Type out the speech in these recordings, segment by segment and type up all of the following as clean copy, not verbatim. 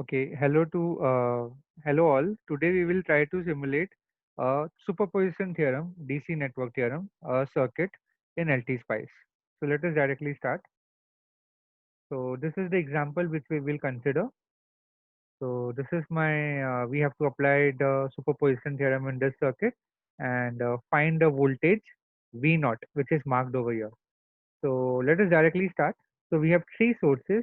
Okay, hello all. Today we will try to simulate a superposition theorem, DC network theorem, a circuit in LT-Spice. So let us directly start. So this is the example which we will consider. So this is we have to apply the superposition theorem in this circuit and find the voltage V naught, which is marked over here. So let us directly start. So we have three sources,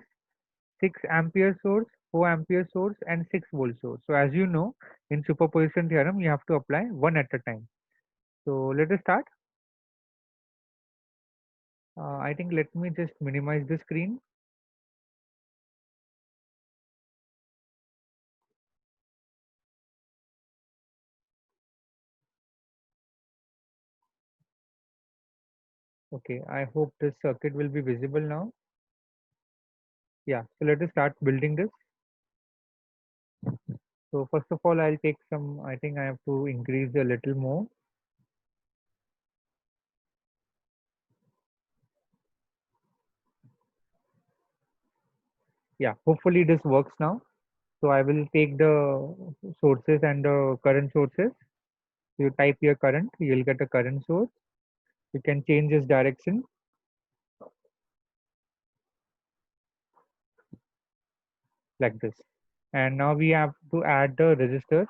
6 ampere source, 4 ampere source, and 6 volt source. So as you know, in superposition theorem, you have to apply one at a time. So let us start. I think let me just minimize the screen. Okay, I hope this circuit will be visible now. Yeah, so let us start building this. So first of all, I'll take some, I think I have to increase a little more. Yeah, hopefully this works now. So I will take the sources and the current sources. You type your current, you'll get a current source. You can change its direction like this. And now we have to add the resistors.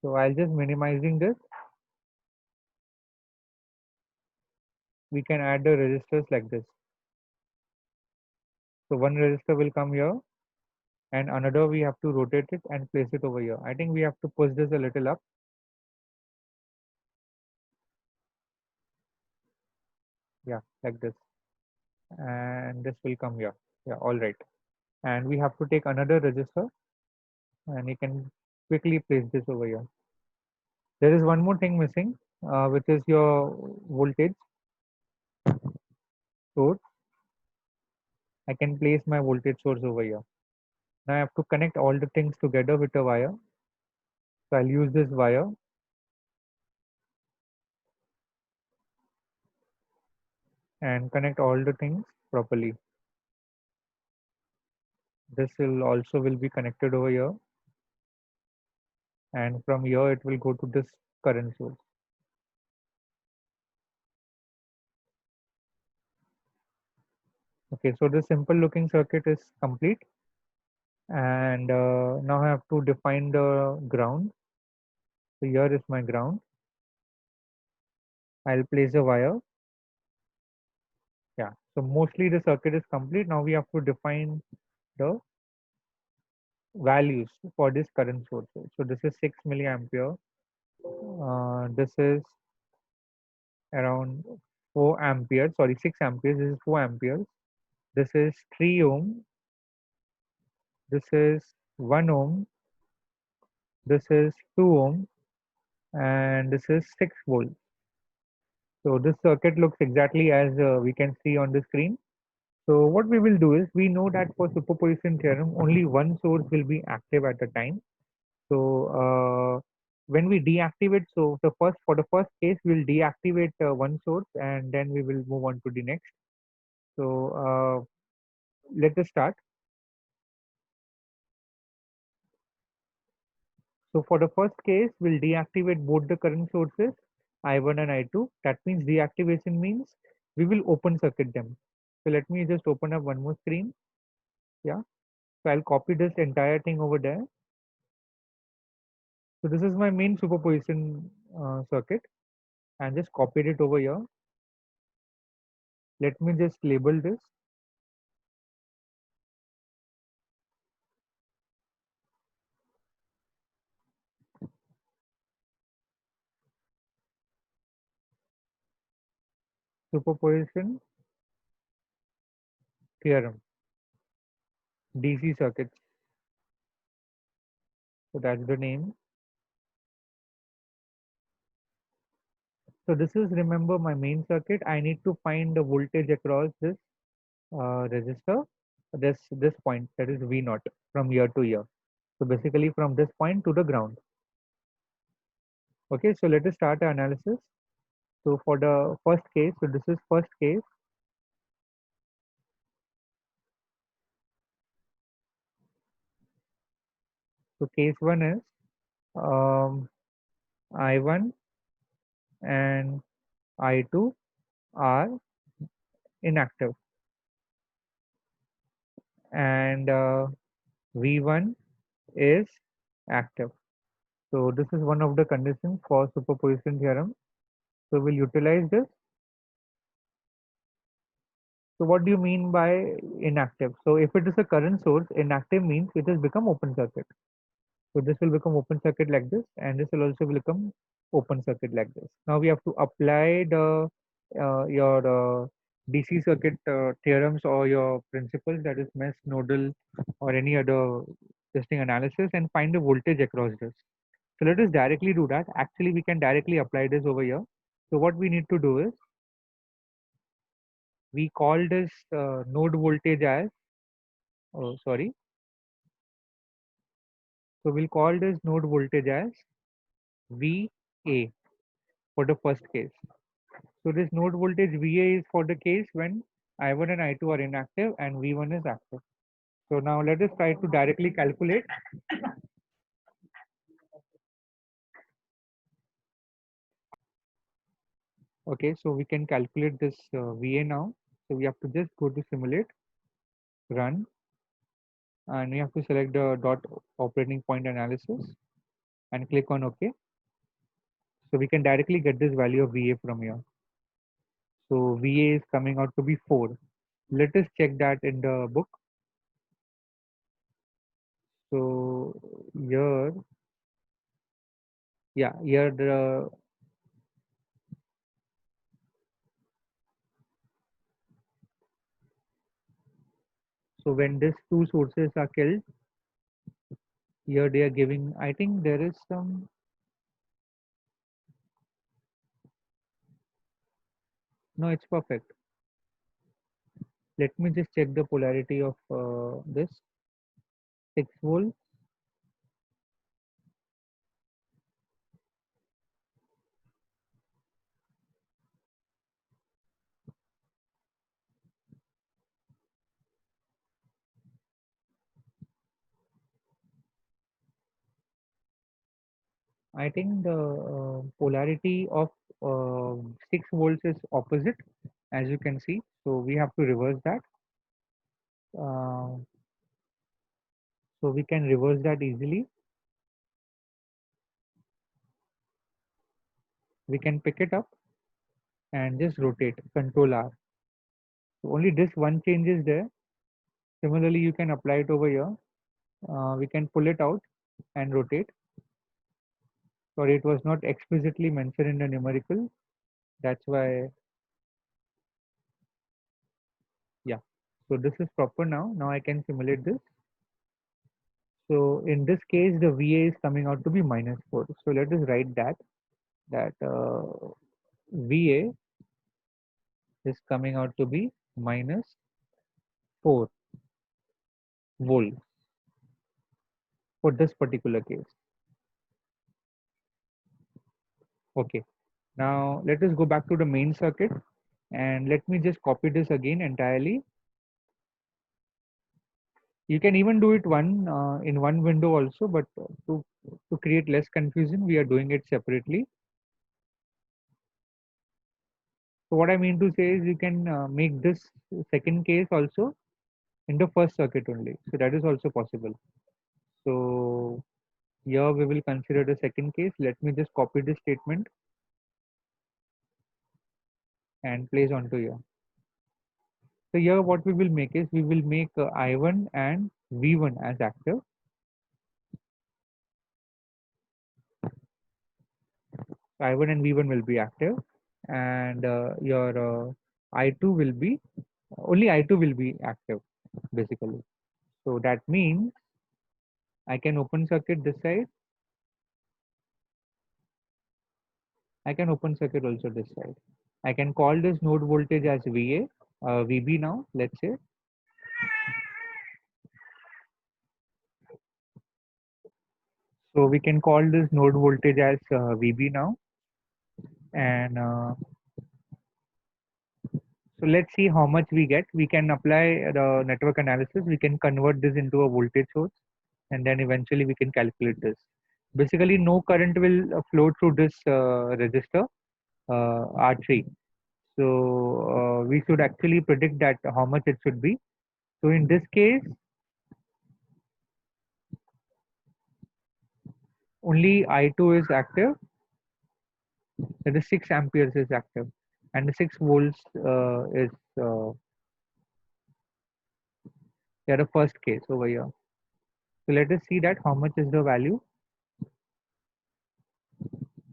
So I'll just minimizing this. We can add the resistors like this. So one resistor will come here and another we have to rotate it and place it over here. I think we have to push this a little up. Yeah, like this. And this will come here. Yeah, all right. And we have to take another resistor and you can quickly place this over here. There is one more thing missing, which is your voltage source. I can place my voltage source over here. Now I have to connect all the things together with a wire. So I'll use this wire and connect all the things properly. This will be connected over here, and from here it will go to this current source. Okay, so this simple looking circuit is complete, and now I have to define the ground. So here is my ground. I'll place a wire. Yeah, so mostly the circuit is complete. Now we have to define the values for this current source. So this is 6 milliampere. This is around 4 amperes. Sorry, 6 amperes. This is 4 amperes. This is 3 ohm. This is 1 ohm. This is 2 ohm. And this is 6 volt. So this circuit looks exactly as we can see on the screen. So what we will do is we know that for superposition theorem, only one source will be active at a time. So when we deactivate, so for the first case, we'll deactivate one source and then we will move on to the next. So let us start. So for the first case, we'll deactivate both the current sources, I1 and I2. That means deactivation means we will open circuit them. So let me just open up one more screen. Yeah. So I'll copy this entire thing over there. So this is my main superposition circuit and just copied it over here. Let me just label this. Superposition theorem, DC circuits. So that's the name. So this is, remember, my main circuit. I need to find the voltage across this resistor, this point, that is V naught, from here to here. So basically from this point to the ground. Okay, so let us start our analysis. So for the first case, so this is first case. So case 1 is I1 and I2 are inactive, and V1 is active. So this is one of the conditions for superposition theorem. So we'll utilize this. So what do you mean by inactive? So if it is a current source, inactive means it has become open circuit. So this will become open circuit like this, and this will also become open circuit like this. Now we have to apply the your DC circuit theorems or your principles, that is mesh, nodal, or any other testing analysis, and find the voltage across this. So let us directly do that. Actually, we can directly apply this over here. So what we need to do is we call this node voltage as, oh sorry, so we'll call this node voltage as VA for the first case. So this node voltage VA is for the case when I1 and I2 are inactive and V1 is active. So now let us try to directly calculate. Okay, so we can calculate this VA now. So we have to just go to simulate, run, and we have to select the dot operating point analysis and click on OK. So we can directly get this value of VA from here. So VA is coming out to be 4. Let us check that in the book. So here, yeah, here the so when these two sources are killed, here they are giving, I think there is some, no, it's perfect. Let me just check the polarity of this 6 volt. I think the polarity of 6 volts is opposite, as you can see. So we have to reverse that. Uh, so we can reverse that easily. We can pick it up and just rotate, Control R. So only this one change is there. Similarly, you can apply it over here. We can pull it out and rotate. Sorry, it was not explicitly mentioned in the numerical. That's why, yeah. So this is proper now. Now I can simulate this. So in this case, the VA is coming out to be -4. So let us write that VA is coming out to be -4 volts for this particular case. Okay. Now let us go back to the main circuit and let me just copy this again entirely. You can even do it in one window also, but to create less confusion, we are doing it separately. So what I mean to say is you can make this second case also in the first circuit only. So that is also possible. So here we will consider the second case. Let me just copy this statement and place onto here. So here what we will make is we will make I1 and V1 as active. I1 and V1 will be active, and your I2 will be only I2 will be active basically. So that means I can open circuit this side. I can open circuit also this side. I can call this node voltage as VA, VB now, let's say. So we can call this node voltage as VB now. And so let's see how much we get. We can apply the network analysis. We can convert this into a voltage source and then eventually we can calculate this. Basically, no current will flow through this resistor R3. So we should actually predict that how much it should be. So in this case, only I2 is active, that is 6 amperes is active, and the 6 volts is yeah, the first case over here. So let us see that how much is the value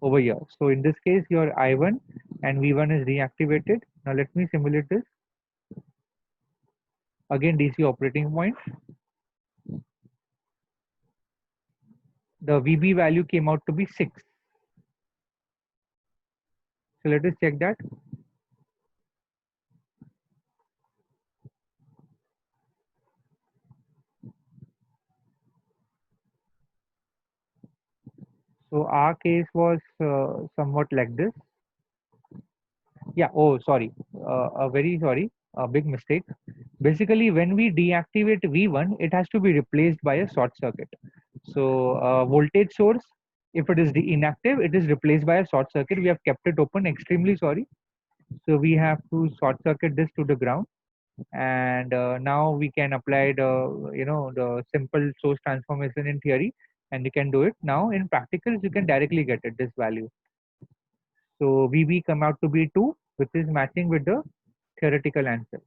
over here. So in this case, your I1 and V1 is reactivated. Now let me simulate this. Again, DC operating point. The VB value came out to be 6. So let us check that. So our case was somewhat like this. Yeah, oh, sorry. Very sorry. A big mistake. Basically, when we deactivate V1, it has to be replaced by a short circuit. So, voltage source, if it is inactive, it is replaced by a short circuit. We have kept it open. Extremely sorry. So, we have to short circuit this to the ground. And now we can apply the simple source transformation in theory, and you can do it. Now, in practicals, you can directly get it, this value. So VB come out to be 2, which is matching with the theoretical answer.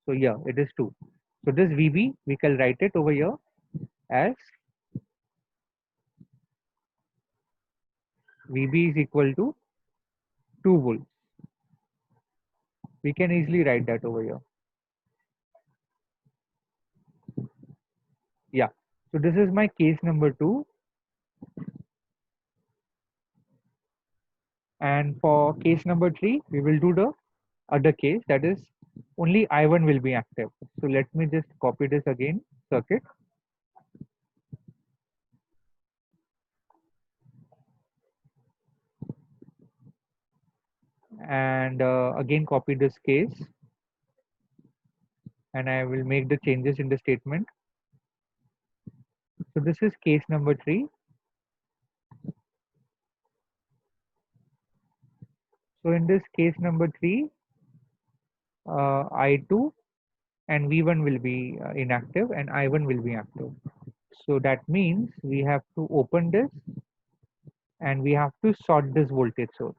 So yeah, it is 2. So this VB, we can write it over here as VB is equal to 2 volts. We can easily write that over here. Yeah. So this is my case number 2. And for case number 3, we will do the other case, that is only I1 will be active. So let me just copy this again, circuit. And again copy this case, and I will make the changes in the statement. So this is case number 3. So in this case number 3, I2 and V1 will be inactive and I1 will be active. So that means we have to open this and we have to sort this voltage source.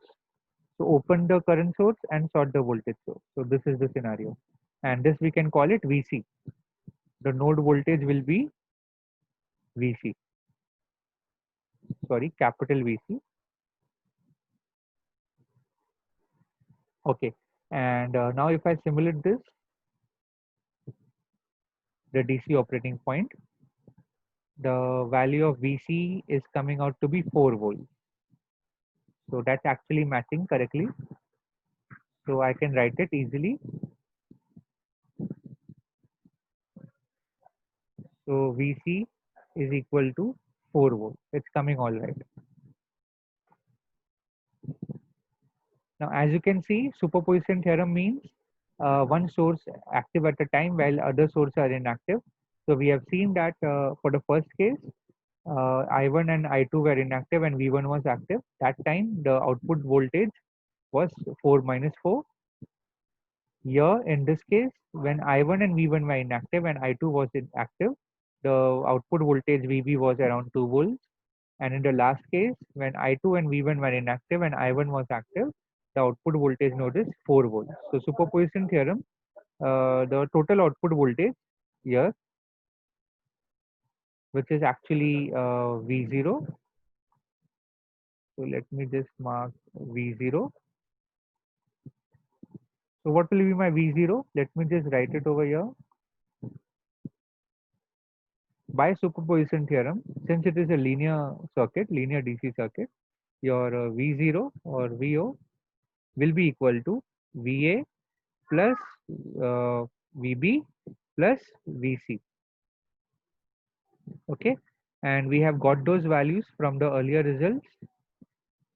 So open the current source and sort the voltage source. So this is the scenario. And this we can call it VC. The node voltage will be VC. Sorry, capital VC. Okay. And now if I simulate this, the DC operating point, the value of VC is coming out to be 4 volts. So that's actually matching correctly. So I can write it easily. So VC is equal to 4 volts. It's coming all right. Now, as you can see, superposition theorem means one source active at a time while other sources are inactive. So we have seen that for the first case, I1 and I2 were inactive and V1 was active. That time the output voltage was 4 minus 4. Here in this case, when I1 and V1 were inactive and I2 was inactive, the output voltage VB was around 2 volts. And in the last case, when I2 and V1 were inactive and I1 was active, the output voltage node is 4 volts. So superposition theorem, the total output voltage here, which is actually V0. So let me just mark V0. So what will be my V0? Let me just write it over here. By superposition theorem, since it is a linear circuit, linear DC circuit, your V0 or VO will be equal to VA plus VB plus VC. Okay, and we have got those values from the earlier results,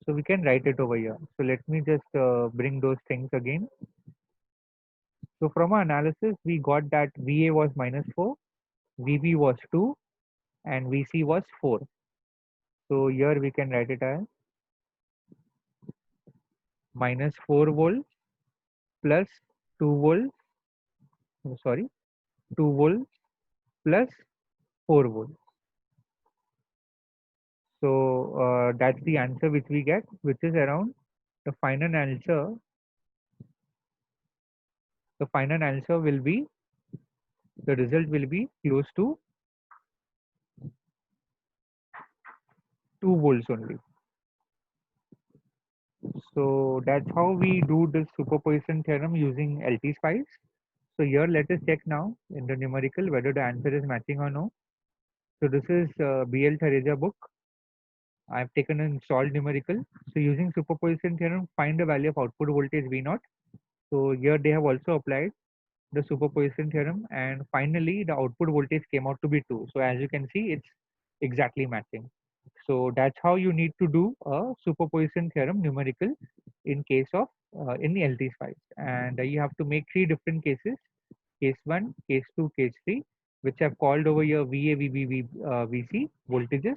so we can write it over here. So let me just bring those things again. So from our analysis, we got that VA was minus 4, VB was 2, and VC was 4. So here we can write it as minus 4 volts plus 2 volts, sorry, 2 volts plus 4 volts. So that's the answer which we get, which is around the final answer. The final answer will be, the result will be close to 2 volts only. So that's how we do the superposition theorem using LT spice. So here let us check now in the numerical whether the answer is matching or no. So this is BL Thareja book. I've taken an installed numerical. So using superposition theorem, find the value of output voltage V0. So here they have also applied the superposition theorem, and finally the output voltage came out to be 2. So as you can see, it's exactly matching. So that's how you need to do a superposition theorem numerical in case of in the LT spice. And you have to make 3 different cases: case 1, case 2, case 3, which I've called over here VA, VB, VC voltages,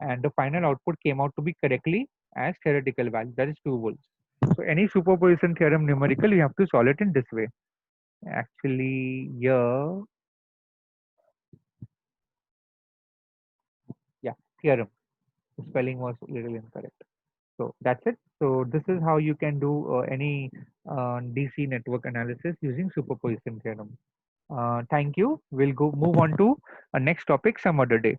and the final output came out to be correctly as theoretical value, that is 2 volts. So any superposition theorem numerical, you have to solve it in this way. Actually, here, yeah, theorem. The spelling was a little incorrect. So that's it. So this is how you can do any DC network analysis using superposition theorem. Thank you. We'll go move on to a next topic some other day.